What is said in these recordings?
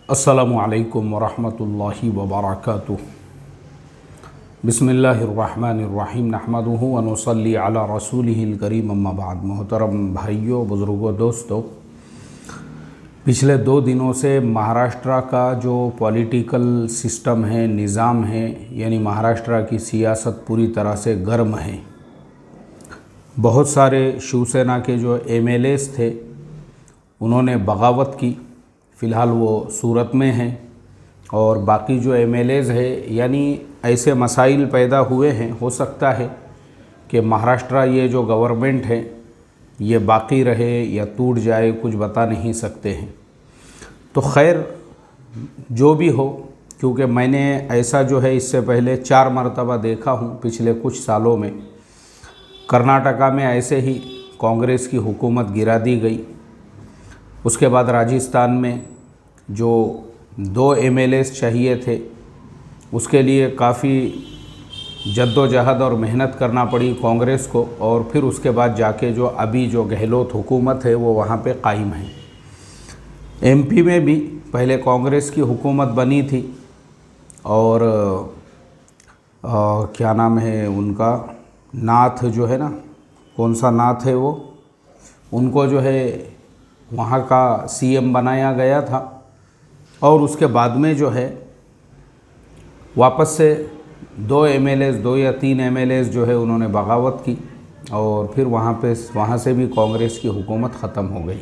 अस्सलामुअलैकुम वरहमतुल्लाहि वबरकातुह। बिस्मिल्लाहिर्रहमानिर्रहीम नहमदुहु व नुसल्ली अला रसूलिहिल करीम अम्मा बाद। मोहतरम भाइयों, बुज़ुर्गों, दोस्तों, पिछले 2 दिनों से महाराष्ट्र का जो पॉलिटिकल सिस्टम है, निज़ाम है, यानी महाराष्ट्र की सियासत पूरी तरह से गर्म है। बहुत सारे शिवसेना के जो एमएलएस थे उन्होंने बगावत की, फ़िलहाल वो सूरत में हैं, और बाकी जो एमएलएज है, यानी ऐसे मसाइल पैदा हुए हैं, हो सकता है कि महाराष्ट्र ये जो गवर्नमेंट है ये बाकी रहे या टूट जाए, कुछ बता नहीं सकते हैं। तो खैर जो भी हो, क्योंकि मैंने ऐसा जो है इससे पहले 4 मरतबा देखा हूँ पिछले कुछ सालों में। कर्नाटका में ऐसे ही कांग्रेस की हुकूमत गिरा दी गई। उसके बाद राजस्थान में जो 2 एमएलएस चाहिए थे उसके लिए काफ़ी जद्दोजहद और मेहनत करना पड़ी कांग्रेस को, और फिर उसके बाद जाके जो अभी जो गहलोत हुकूमत है वो वहाँ पे कायम है। एमपी में भी पहले कांग्रेस की हुकूमत बनी थी, और क्या नाम है उनका, नाथ जो है ना, कौन सा नाथ है वो, उनको जो है वहाँ का सीएम बनाया गया था। और उसके बाद में जो है वापस से 2 एमएलएस, 2 या 3 एमएलएस जो है उन्होंने बगावत की, और फिर वहाँ से भी कांग्रेस की हुकूमत ख़त्म हो गई।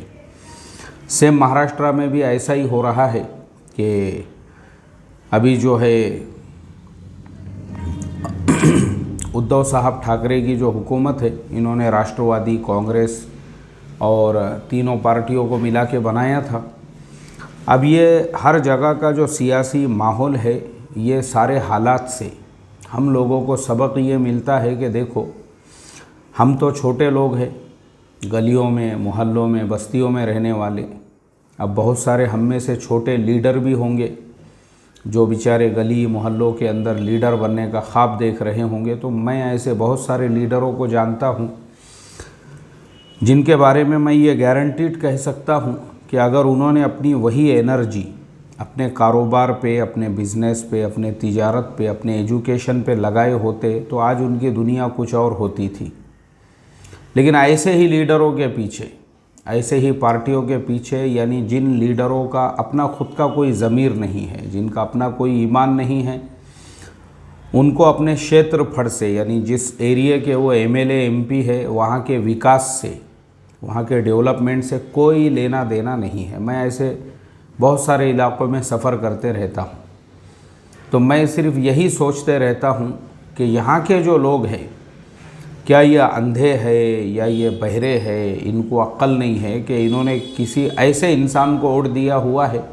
सेम महाराष्ट्र में भी ऐसा ही हो रहा है कि अभी जो है उद्धव साहब ठाकरे की जो हुकूमत है, इन्होंने राष्ट्रवादी, कांग्रेस और तीनों पार्टियों को मिला के बनाया था। अब ये हर जगह का जो सियासी माहौल है, ये सारे हालात से हम लोगों को सबक ये मिलता है कि देखो, हम तो छोटे लोग हैं, गलियों में, मोहल्लों में, बस्तियों में रहने वाले। अब बहुत सारे हम में से छोटे लीडर भी होंगे जो बेचारे गली मोहल्लों के अंदर लीडर बनने का ख्वाब देख रहे होंगे। तो मैं ऐसे बहुत सारे लीडरों को जानता हूँ जिनके बारे में मैं ये गारंटीड कह सकता हूँ कि अगर उन्होंने अपनी वही एनर्जी अपने कारोबार पे, अपने बिज़नेस पे, अपने तिजारत पे, अपने एजुकेशन पे लगाए होते तो आज उनकी दुनिया कुछ और होती थी। लेकिन ऐसे ही लीडरों के पीछे, ऐसे ही पार्टियों के पीछे, यानी जिन लीडरों का अपना खुद का कोई ज़मीर नहीं है, जिनका अपना कोई ईमान नहीं है, उनको अपने क्षेत्रफल से, यानी जिस एरिया के वो एमएलए एमपी है, वहाँ के विकास से, वहाँ के डेवलपमेंट से कोई लेना देना नहीं है। मैं ऐसे बहुत सारे इलाक़ों में सफ़र करते रहता हूँ, तो मैं सिर्फ यही सोचते रहता हूँ कि यहाँ के जो लोग हैं, क्या ये अंधे हैं या ये बहरे हैं, इनको अक्ल नहीं है कि इन्होंने किसी ऐसे इंसान को वोट दिया हुआ है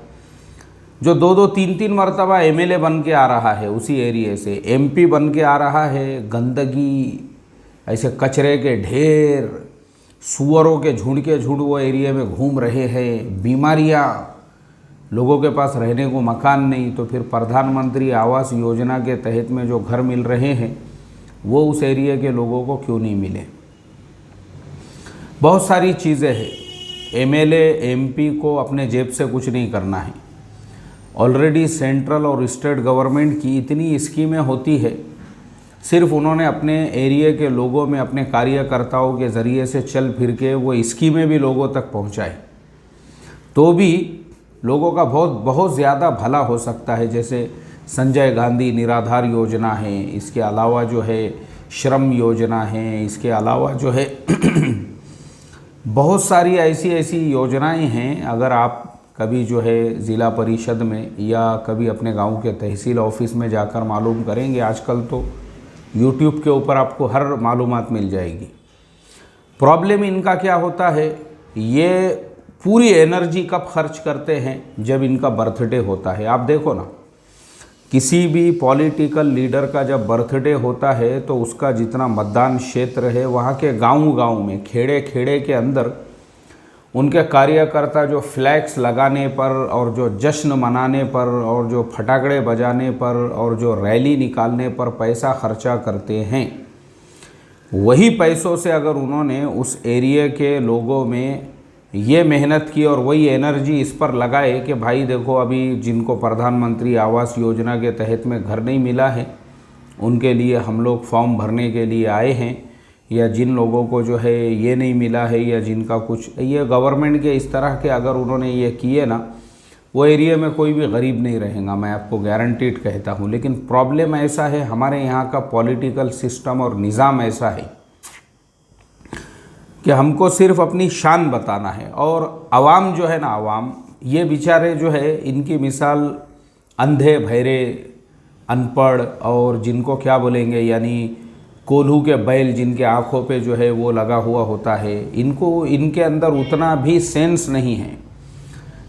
जो 2-2, 3-3 मरतबा एमएलए बन के आ रहा है, उसी एरिए से एमपी बन के आ रहा है। गंदगी, ऐसे कचरे के ढेर, सुअरों के झुंड के झुंड वो एरिया में घूम रहे हैं, बीमारियाँ, लोगों के पास रहने को मकान नहीं। तो फिर प्रधानमंत्री आवास योजना के तहत में जो घर मिल रहे हैं वो उस एरिया के लोगों को क्यों नहीं मिले। बहुत सारी चीज़ें हैं। एमएलए एमपी को अपने जेब से कुछ नहीं करना है। ऑलरेडी सेंट्रल और स्टेट गवर्नमेंट की इतनी स्कीमें होती है, सिर्फ उन्होंने अपने एरिया के लोगों में, अपने कार्यकर्ताओं के ज़रिए से चल फिर के वो स्कीमें भी लोगों तक पहुंचाए, तो भी लोगों का बहुत ज़्यादा भला हो सकता है। जैसे संजय गांधी निराधार योजना है, इसके अलावा जो है श्रम योजना है, इसके अलावा जो है बहुत सारी ऐसी योजनाएं हैं। अगर आप कभी जो है ज़िला परिषद में या कभी अपने गांव के तहसील ऑफिस में जाकर मालूम करेंगे, आजकल तो यूट्यूब के ऊपर आपको हर मालूमात मिल जाएगी। प्रॉब्लम इनका क्या होता है, ये पूरी एनर्जी कब खर्च करते हैं, जब इनका बर्थडे होता है। आप देखो ना, किसी भी पॉलिटिकल लीडर का जब बर्थडे होता है तो उसका जितना मतदान क्षेत्र है, वहाँ के गांव में, खेड़े खेड़े के अंदर उनके कार्यकर्ता जो फ्लैग्स लगाने पर और जो जश्न मनाने पर और जो फटाकड़े बजाने पर और जो रैली निकालने पर पैसा खर्चा करते हैं, वही पैसों से अगर उन्होंने उस एरिया के लोगों में ये मेहनत की और वही एनर्जी इस पर लगाए कि भाई देखो, अभी जिनको प्रधानमंत्री आवास योजना के तहत में घर नहीं मिला है, उनके लिए हम लोग फॉर्म भरने के लिए आए हैं, या जिन लोगों को जो है ये नहीं मिला है, या जिनका कुछ, ये गवर्नमेंट के इस तरह के अगर उन्होंने ये किए ना, वो एरिया में कोई भी गरीब नहीं रहेगा, मैं आपको गारंटीड कहता हूँ। लेकिन प्रॉब्लम ऐसा है, हमारे यहाँ का पॉलिटिकल सिस्टम और निज़ाम ऐसा है कि हमको सिर्फ अपनी शान बताना है, और आवाम जो है ना, आवाम ये बेचारे जो है, इनकी मिसाल अंधे बहरे अनपढ़ और जिनको क्या बोलेंगे, यानी कोल्हू के बैल जिनके आँखों पे जो है वो लगा हुआ होता है, इनको इनके अंदर उतना भी सेंस नहीं है।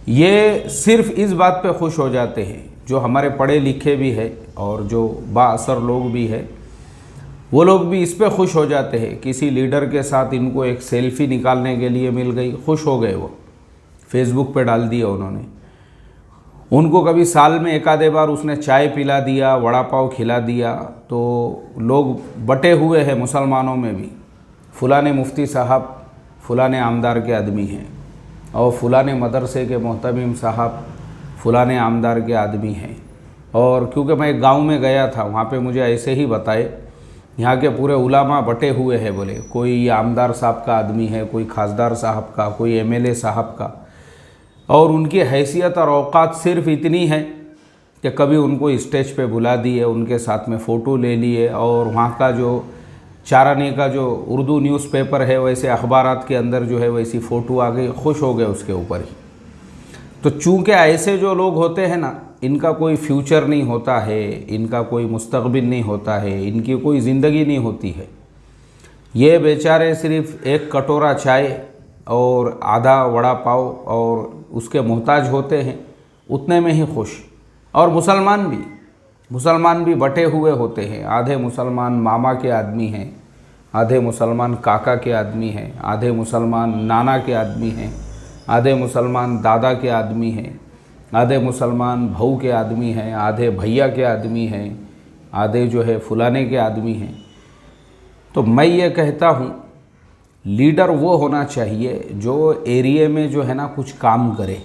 ये सिर्फ इस बात पे खुश हो जाते हैं, जो हमारे पढ़े लिखे भी है और जो बाअसर लोग भी है, वो लोग भी इस पे खुश हो जाते हैं। किसी लीडर के साथ इनको एक सेल्फी निकालने के लिए मिल गई, खुश हो गए, वो फेसबुक पे डाल दिया उन्होंने। उनको कभी साल में एक आधे बार उसने चाय पिला दिया, वड़ा पाव खिला दिया, तो लोग बटे हुए हैं मुसलमानों में भी, फलाने मुफ्ती साहब फलाने आमदार के आदमी हैं, और फलाने मदरसे के मोहतमिम साहब फलाने आमदार के आदमी हैं। और क्योंकि मैं एक गाँव में गया था, वहाँ पे मुझे ऐसे ही बताए, यहाँ के पूरे उलामा बटे हुए हैं, बोले कोई आमदार साहब का आदमी है, कोई खासदार साहब का, कोई एमएलए साहब का, और उनकी हैसियत और औकात सिर्फ इतनी है कि कभी उनको स्टेज पे बुला दिए, उनके साथ में फ़ोटो ले लिए, और वहाँ का जो चाराने का जो उर्दू न्यूज़पेपर है, वैसे अखबारात के अंदर जो है वैसी फ़ोटो आ गई, खुश हो गए उसके ऊपर ही। तो चूँकि ऐसे जो लोग होते हैं ना, इनका कोई फ्यूचर नहीं होता है, इनका कोई मुस्तकबिल नहीं होता है, इनकी कोई ज़िंदगी नहीं होती है। ये बेचारे सिर्फ एक कटोरा चाय और आधा वड़ा पाव और उसके मोहताज होते हैं, उतने में ही खुश। और मुसलमान भी बटे हुए होते हैं, आधे मुसलमान मामा के आदमी हैं, आधे मुसलमान काका के आदमी हैं, आधे मुसलमान नाना के आदमी हैं, आधे मुसलमान दादा के आदमी हैं, आधे मुसलमान भाऊ के आदमी हैं, आधे भैया के आदमी हैं, आधे जो है फलाने के आदमी हैं। तो मैं ये कहता हूँ, लीडर वो होना चाहिए जो एरिया में जो है ना कुछ काम करे।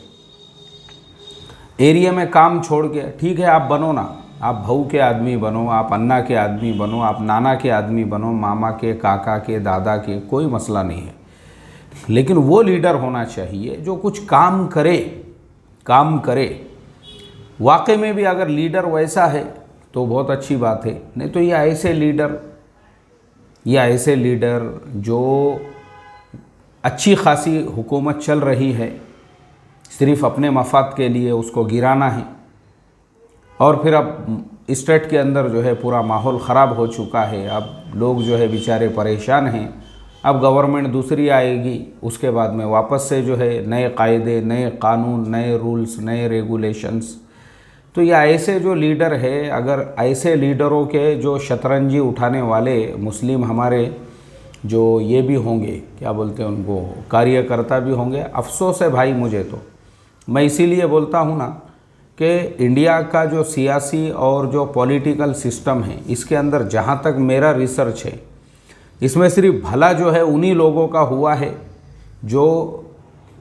एरिया में काम छोड़ के, ठीक है आप बनो ना, आप भाऊ के आदमी बनो, आप अन्ना के आदमी बनो, आप नाना के आदमी बनो, मामा के, काका के, दादा के, कोई मसला नहीं है। लेकिन वो लीडर होना चाहिए जो कुछ काम करे। वाकई में भी अगर लीडर वैसा है तो बहुत अच्छी बात है, नहीं तो ये ऐसे लीडर जो अच्छी खासी हुकूमत चल रही है, सिर्फ अपने मफाद के लिए उसको गिराना है। और फिर अब स्टेट के अंदर जो है पूरा माहौल ख़राब हो चुका है, अब लोग जो है बेचारे परेशान हैं। अब गवर्नमेंट दूसरी आएगी, उसके बाद में वापस से जो है नए कायदे, नए कानून, नए रूल्स, नए रेगुलेशंस। तो ये ऐसे जो लीडर है, अगर ऐसे लीडरों के जो शतरंजी उठाने वाले मुस्लिम हमारे जो ये भी होंगे, क्या बोलते हैं उनको, कार्यकर्ता भी होंगे, अफसोस है भाई मुझे। तो मैं इसीलिए बोलता हूँ ना कि इंडिया का जो सियासी और जो पॉलिटिकल सिस्टम है, इसके अंदर जहाँ तक मेरा रिसर्च है, इसमें सिर्फ भला जो है उन्हीं लोगों का हुआ है जो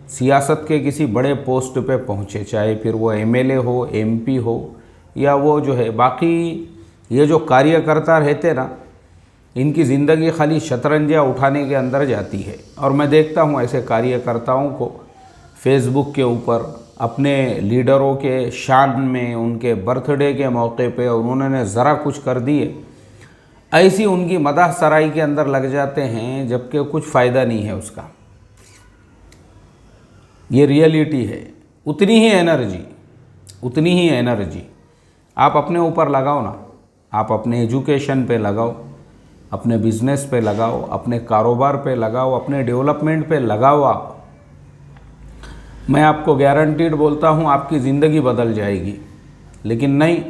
सियासत के किसी बड़े पोस्ट पे पहुँचे, चाहे फिर वो एमएलए हो, एमपी हो, या वो जो है बाकी ये जो कार्यकर्ता रहते ना, इनकी ज़िंदगी खाली शतरंजियाँ उठाने के अंदर जाती है। और मैं देखता हूँ ऐसे कार्यकर्ताओं को फेसबुक के ऊपर अपने लीडरों के शान में, उनके बर्थडे के मौके पे और उन्होंने ज़रा कुछ कर दिए, ऐसी उनकी मदाह सराई के अंदर लग जाते हैं, जबकि कुछ फ़ायदा नहीं है उसका। ये रियलिटी है। उतनी ही एनर्जी आप अपने ऊपर लगाओ ना, आप अपने एजुकेशन पे लगाओ, अपने बिजनेस पे लगाओ, अपने कारोबार पे लगाओ, अपने डेवलपमेंट पे लगाओ। आप, मैं आपको गारंटीड बोलता हूँ आपकी ज़िंदगी बदल जाएगी। लेकिन नहीं,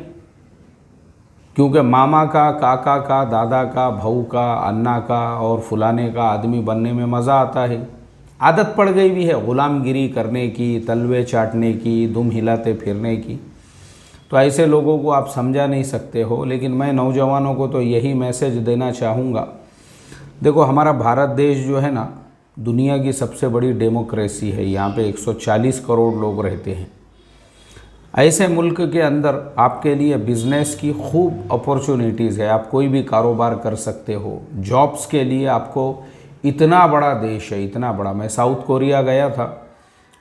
क्योंकि मामा का, काका का, दादा का, भाऊ का, अन्ना का और फलाने का आदमी बनने में मज़ा आता है। आदत पड़ गई भी है ग़ुलामगिरी करने की, तलवे चाटने की, दुम हिलाते फिरने की। तो ऐसे लोगों को आप समझा नहीं सकते हो। लेकिन मैं नौजवानों को तो यही मैसेज देना चाहूँगा, देखो हमारा भारत देश जो है ना, दुनिया की सबसे बड़ी डेमोक्रेसी है, यहाँ पे 140 करोड़ लोग रहते हैं। ऐसे मुल्क के अंदर आपके लिए बिज़नेस की खूब अपॉर्चुनिटीज़ है, आप कोई भी कारोबार कर सकते हो। जॉब्स के लिए आपको इतना बड़ा देश है, इतना बड़ा। मैं साउथ कोरिया गया था,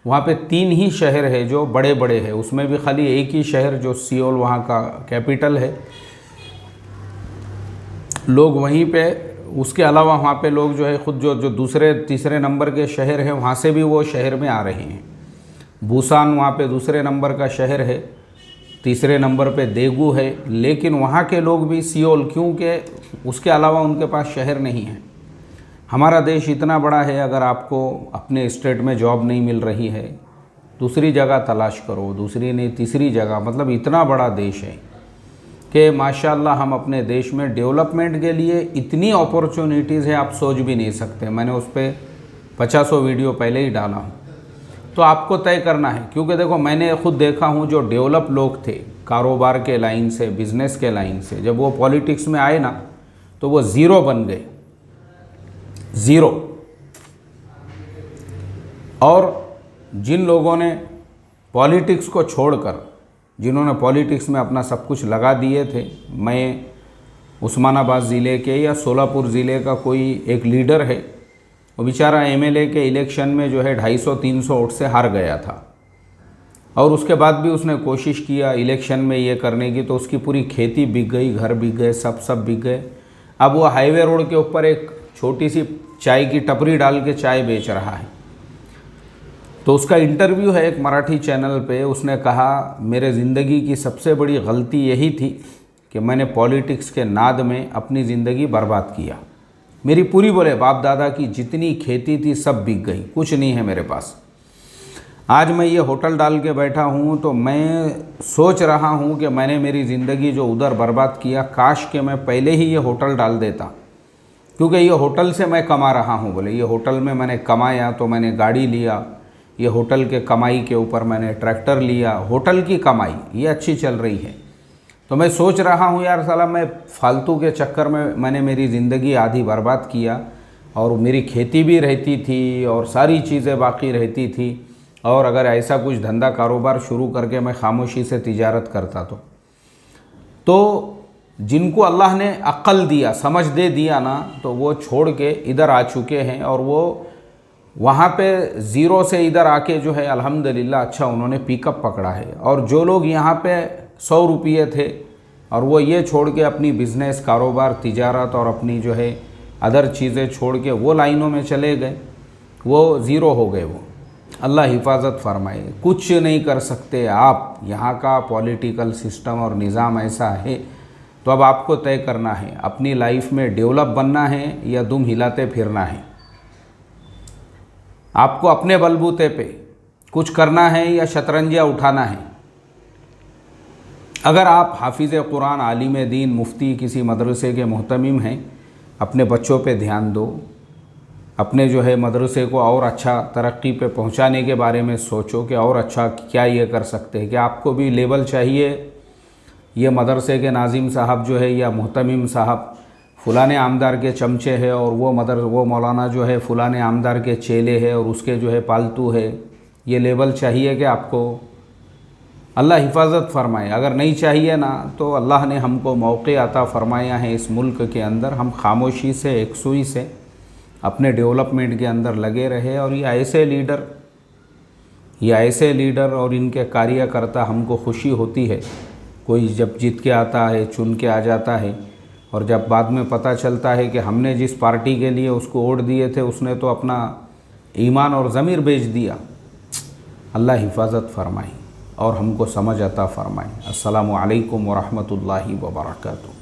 वहाँ पे 3 ही शहर है जो बड़े बड़े हैं, उसमें भी खाली एक ही शहर जो सियोल वहाँ का कैपिटल है, लोग वहीं पे, उसके अलावा वहाँ पे लोग जो है ख़ुद जो दूसरे तीसरे नंबर के शहर हैं वहाँ से भी वो शहर में आ रहे हैं। बुसान वहाँ पे दूसरे नंबर का शहर है, तीसरे नंबर पे देगू है, लेकिन वहाँ के लोग भी सियोल, क्योंकि उसके अलावा उनके पास शहर नहीं है। हमारा देश इतना बड़ा है, अगर आपको अपने स्टेट में जॉब नहीं मिल रही है, दूसरी जगह तलाश करो, दूसरी नहीं तीसरी जगह। मतलब इतना बड़ा देश है कि माशाल्लाह हम अपने देश में डेवलपमेंट के लिए इतनी अपॉर्चुनिटीज़ है, आप सोच भी नहीं सकते। मैंने उस पर 50 वीडियो पहले ही डाला हूँ। तो आपको तय करना है, क्योंकि देखो मैंने खुद देखा हूँ जो डेवलप लोग थे कारोबार के लाइन से, बिज़नेस के लाइन से, जब वो पॉलिटिक्स में आए ना तो वो ज़ीरो बन गए, ज़ीरो। और जिन लोगों ने पॉलिटिक्स को छोड़कर, जिन्होंने पॉलिटिक्स में अपना सब कुछ लगा दिए थे, मैं उस्मानाबाद ज़िले के या सोलापुर ज़िले का कोई एक लीडर है, वो बेचारा एमएलए के इलेक्शन में जो है 250-300 वोट से हार गया था, और उसके बाद भी उसने कोशिश किया इलेक्शन में ये करने की, तो उसकी पूरी खेती बिक गई, घर बिक गए, सब बिक गए। अब वो हाईवे रोड के ऊपर एक छोटी सी चाय की टपरी डाल के चाय बेच रहा है। तो उसका इंटरव्यू है एक मराठी चैनल पे, उसने कहा मेरे ज़िंदगी की सबसे बड़ी गलती यही थी कि मैंने पॉलिटिक्स के नाद में अपनी ज़िंदगी बर्बाद किया। मेरी पूरी बोले बाप दादा की जितनी खेती थी सब बिक गई, कुछ नहीं है मेरे पास। आज मैं ये होटल डाल के बैठा हूँ तो मैं सोच रहा हूँ कि मैंने मेरी ज़िंदगी जो उधर बर्बाद किया, काश कि मैं पहले ही ये होटल डाल देता, क्योंकि ये होटल से मैं कमा रहा हूँ। बोले ये होटल में मैंने कमाया तो मैंने गाड़ी लिया, ये होटल के कमाई के ऊपर मैंने ट्रैक्टर लिया, होटल की कमाई ये अच्छी चल रही है। तो मैं सोच रहा हूँ यार साला मैं फालतू के चक्कर में मैंने मेरी ज़िंदगी आधी बर्बाद किया, और मेरी खेती भी रहती थी और सारी चीज़ें बाकी रहती थी, और अगर ऐसा कुछ धंधा कारोबार शुरू करके मैं खामोशी से तिजारत करता तो जिनको अल्लाह ने अक्ल दिया, समझ दे दिया ना, तो वो छोड़ के इधर आ चुके हैं, और वो वहाँ पे ज़ीरो से इधर आके जो है अल्हम्दुलिल्लाह अच्छा उन्होंने पिकअप पकड़ा है। और जो लोग यहाँ पे 100 रुपये थे और वो ये छोड़ के अपनी बिज़नेस, कारोबार, तिजारत और अपनी जो है अदर चीज़ें छोड़ के वो लाइनों में चले गए, वो ज़ीरो हो गए। वो अल्लाह हिफाजत फरमाए, कुछ नहीं कर सकते आप। यहाँ का पॉलिटिकल सिस्टम और निज़ाम ऐसा है। तो अब आपको तय करना है अपनी लाइफ में डेवलप बनना है या दुम हिलाते फिरना है। आपको अपने बलबूते पे कुछ करना है या शतरंजियाँ उठाना है। अगर आप हाफिज़ कुरान, आलिम दीन, मुफ्ती, किसी मदरसे के मोहतमिम हैं, अपने बच्चों पे ध्यान दो, अपने जो है मदरसे को और अच्छा तरक्की पे पहुंचाने के बारे में सोचो कि और अच्छा क्या ये कर सकते हैं। कि आपको भी लेवल चाहिए, ये मदरसे के नाजिम साहब जो है या मोहतमिम साहब फ़लाने आमदार के चमचे है, और वो मौलाना जो है फ़लाने आमदार के चेले है और उसके जो है पालतू है। ये लेवल चाहिए कि आपको? अल्लाह हिफाजत फरमाए। अगर नहीं चाहिए ना तो अल्लाह ने हमको मौक़े अता फरमाया है इस मुल्क के अंदर, हम खामोशी से, एकसुई से अपने डेवलपमेंट के अंदर लगे रहे। और ये ऐसे लीडर और इनके कार्यकर्ता, हमको खुशी होती है कोई जब जीत के आता है, चुन के आ जाता है, और जब बाद में पता चलता है कि हमने जिस पार्टी के लिए उसको वोट दिए थे उसने तो अपना ईमान और ज़मीर बेच दिया। अल्लाह हिफाजत फरमाए और हमको समझ अता फरमाए। अस्सलामु अलैकुम व रहमतुल्लाहि व बरकातुहू।